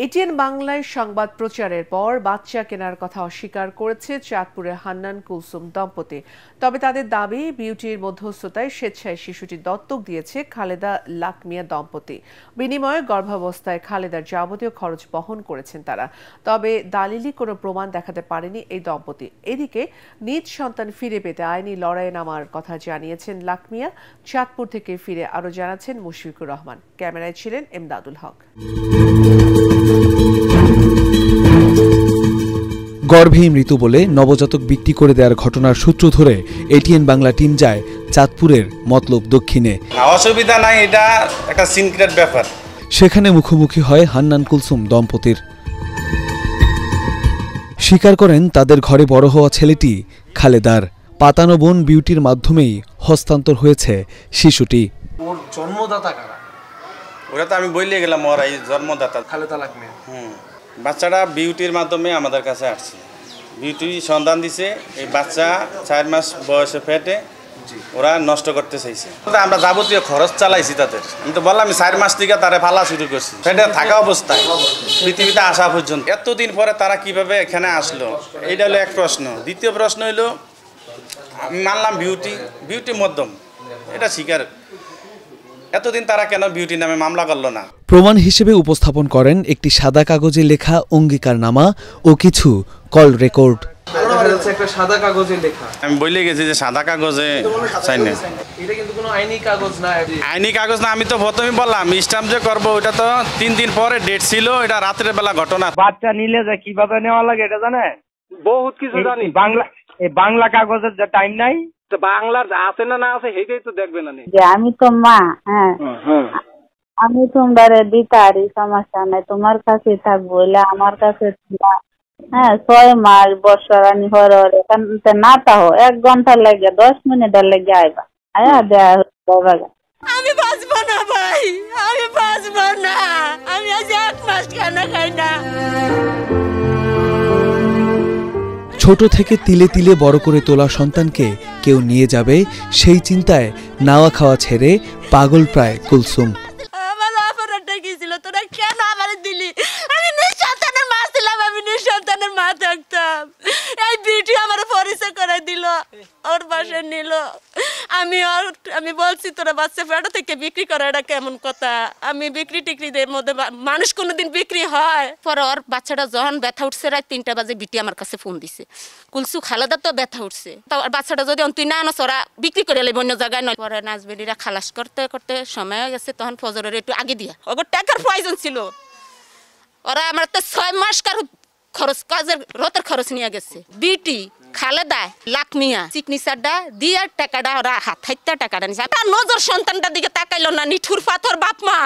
ATN বাংলায় সংবাদ প্রচারের পর বাচ্চা কেনার কথা অস্বীকার করেছে চাঁদপুরের হান্নান কুলসুম দম্পতি। তবে তাদের দাবি, বিউটির মধ্যস্থতায় স্বেচ্ছায় শিশুটি দত্তক দিয়েছে খালেদা লাকমিয়া দম্পতি। বিনিময়ে গর্ভাবস্থায় খালেদার যাবতীয় খরচ বহন করেছেন তারা। তবে দালিলি কোনো প্রমাণ দেখাতে পারেনি এই দম্পতি। এদিকে নিজ সন্তান ফিরে পেতে আইনি লড়াইয়ে নামার কথা জানিয়েছেন লাকমিয়া। চাঁদপুর থেকে ফিরে আরও জানাচ্ছেন মুশফিকুর রহমান। ক্যামেরায় ছিলেন এমদাদুল হক। গর্ভেই মৃত্যু বলে নবজাতক বিক্রি করে দেওয়ার ঘটনার সূত্র ধরে এটিএন বাংলা টিম যায় চাঁদপুরের মতলব দক্ষিণে। অসুবিধা নাই, এটা একটা সিক্রেট ব্যাপার। সেখানে মুখোমুখি হয় হান্নান কুলসুম দম্পতির। স্বীকার করেন তাদের ঘরে বড় হওয়া ছেলেটি খালেদার। পাতানো বোন বিউটির মাধ্যমেই হস্তান্তর হয়েছে শিশুটি। ওর জন্মদাতা কারা? ওরা তো আমি বললে গেলাম, ওরা এই জন্মদাতা খালেদা লাকমিয়া। বাচ্চাটা বিউটির মাধ্যমে আমাদের কাছে আসছে। বিউটি সন্ধান দিছে, এই বাচ্চা 4 মাস বয়সে পেটে ওরা নষ্ট করতে চাইছে। আমরা যাবতীয় খরচ চালাইছি তাদের। আমি তো বললাম 4 মাস থেকে তারা ফালা শুরু করছি, পেটে থাকা অবস্থায় পৃথিবীতে আসা পর্যন্ত। এতদিন পরে তারা কিভাবে এখানে আসলো, এইটা হলো এক প্রশ্ন। দ্বিতীয় প্রশ্ন হইলো, আমি মানলাম বিউটি মধ্যম, এটা স্বীকার। এতদিন তারা কেন বিউটি নামে মামলা করলো না? প্রমাণ হিসেবে উপস্থাপন করেন একটি সাদা কাগজে লেখা অঙ্গীকারনামা ও কিছু কল রেকর্ড। একটা সাদা কাগজে লেখা। আমি বলে গেছি যে সাদা কাগজে চাই না, এটা কিন্তু কোনো আইনি কাগজ না। আইনি কাগজ না। আমি তো প্রথমেই বললাম স্ট্যাম্প যে করবো, ওটা তো 3 দিন পরে ডেট ছিল, এটা রাতের বেলা ঘটনা। বাচ্চা নিলে যে কিভাবে নেওয়া লাগে এটা জানে, বহুত কিছু জানি। বাংলা কাগজের যে টাইম নাই, বাংলার আছে না না আছে সেটাই তো দেখবে না। যে আমি তো মা, আমি তোমারে দিতারি, সমস্যা নাই, তোমার কাছে থাকবো। আমার কাছে 6 মাস বর্ষারানি হর এখান না তাও 1 ঘন্টা লাগে, 10 মিনিটের লেগে আইবা, আয়া দেয়া। আমি বাঁচবো না ভাই, আমি বাঁচবো না। আমি আজ 1 মাস কেন খাই না। ছোট থেকে তিলে তিলে বড় করে তোলা সন্তানকে কেউ নিয়ে যাবে সেই চিন্তায় নাওয়া খাওয়া ছেড়ে পাগল প্রায় কুলসুম। আমার অপরাধটা কি ছিল? তোরা কেন আমার দিলি? আমি নিঃসন্তানের মা ছিলাম, আমি নিঃসন্তানের মা থাকতাম। এই বিটি আমার পরিচয় করে দিল, ওর বাসায় নিল। আমি বলছি তোরা বাচ্চা পেটা থেকে বিক্রি করে, এটা কেমন কথা? আমি বিক্রি টিক্রিদের মধ্যে মানুষ কোনোদিন বিক্রি হয়? পরে ওর বাচ্চাটা যখন ব্যথা উঠছে, রাত 3টা বাজে বিটি আমার কাছে ফোন দিছে, কুলসু খালেদা তো ব্যথা উঠছে, তো বাচ্চাটা যদি তুই না আনস ওরা বিক্রি করে এলে অন্য জায়গায় নয়। পরে নাচবেলিরা খালাস করতে করতে সময় হয়ে গেছে, তখন ফজরের একটু আগে দিয়া ওর টাকার প্রয়োজন ছিল। ওরা আমার তো 6 মাস কার খরচ, কাজের রতের খরচ নিয়ে গেছে। বিটি খালেদা লাকমিয়া সিগনেচারটা দিয়ে টাকাটা ওরা হাত হাইতে টাকাটা নিছে। তার নজর সন্তানটার দিকে তাকাইলো না, নিঠুর পাথর বাপ মা।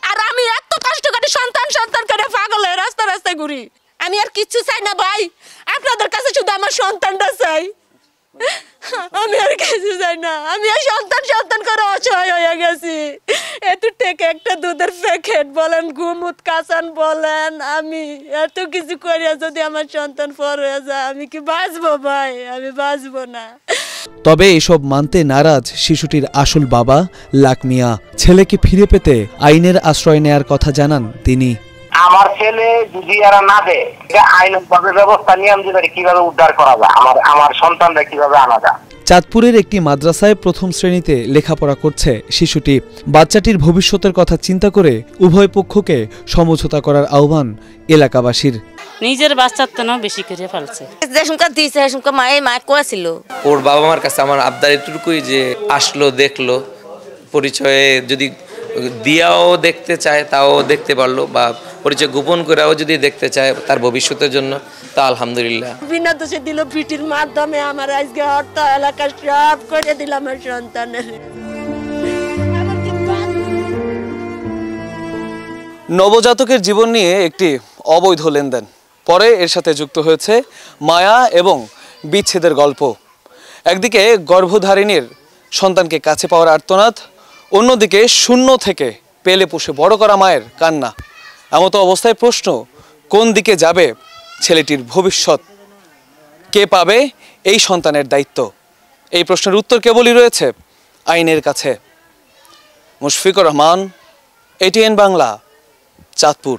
আর আমি এত কষ্ট করে সন্তান করে পাগল হয়ে রাস্তায় ঘুরি। আমি আর কিচ্ছু চাই না ভাই, আপনাদের কাছে শুধু আমার সন্তানটা চাই। আমি আর কিছু চাই না। আমি এই সন্তান করে অসহায় হয়ে গেছি। এত থেকে একটা দুধের প্যাকেট বলেন, ঘুমুত কাঁচান বলেন, আমি এত কিছু করিয়া যদি আমার সন্তান পর হয়ে যায়, আমি কি বাঁচবো ভাই? আমি বাঁচবো না। তবে এসব মানতে নারাজ শিশুটির আসল বাবা লাকমিয়া। ছেলেকে ফিরে পেতে আইনের আশ্রয় নেয়ার কথা জানান তিনি। আমার ছেলে যদি এরা না দেয়, আইনভাবে ব্যবস্থা নিয়ে আমি কিভাবে উদ্ধার করা যায়, আমার সন্তানরা কিভাবে আনা যায়। চাঁদপুরের একটি মাদ্রাসায় প্রথম শ্রেণীতে লেখাপড়া করছে শিশুটি। বাচ্চাটির ভবিষ্যতের কথা চিন্তা করে উভয় পক্ষকে সমঝোতা করার আহ্বান এলাকাবাসীর। নিজের বাচ্চার তো না বেশি করে ফেলছে। ওর বাবা মার কাছে আমার আবদার এটুকুই যে আসলো, দেখলো, পরিচয়ে যদি দিয়াও দেখতে চায় তাও দেখতে পারলো, বা পরিচয় গোপন করেও যদি দেখতে চায় তার ভবিষ্যতের জন্য, তা আলহামদুলিল্লাহ। বিনা দোষে দিল বিটির মাধ্যমে আমার আজকে অর্থ এলাকা সব করে দিলাম আমার সন্তানের। নবজাতকের জীবন নিয়ে একটি অবৈধ লেনদেন, পরে এর সাথে যুক্ত হয়েছে মায়া এবং বিচ্ছেদের গল্প। একদিকে গর্ভধারিণীর সন্তানকে কাছে পাওয়ার আর্তনাদ, অন্যদিকে শূন্য থেকে পেলে পুষে বড় করা মায়ের কান্না। এমতো অবস্থায় প্রশ্ন, কোন দিকে যাবে ছেলেটির ভবিষ্যৎ? কে পাবে এই সন্তানের দায়িত্ব? এই প্রশ্নের উত্তর কেবলই রয়েছে আইনের কাছে। মুশফিকুর রহমান, এটিএন বাংলা, চাঁদপুর।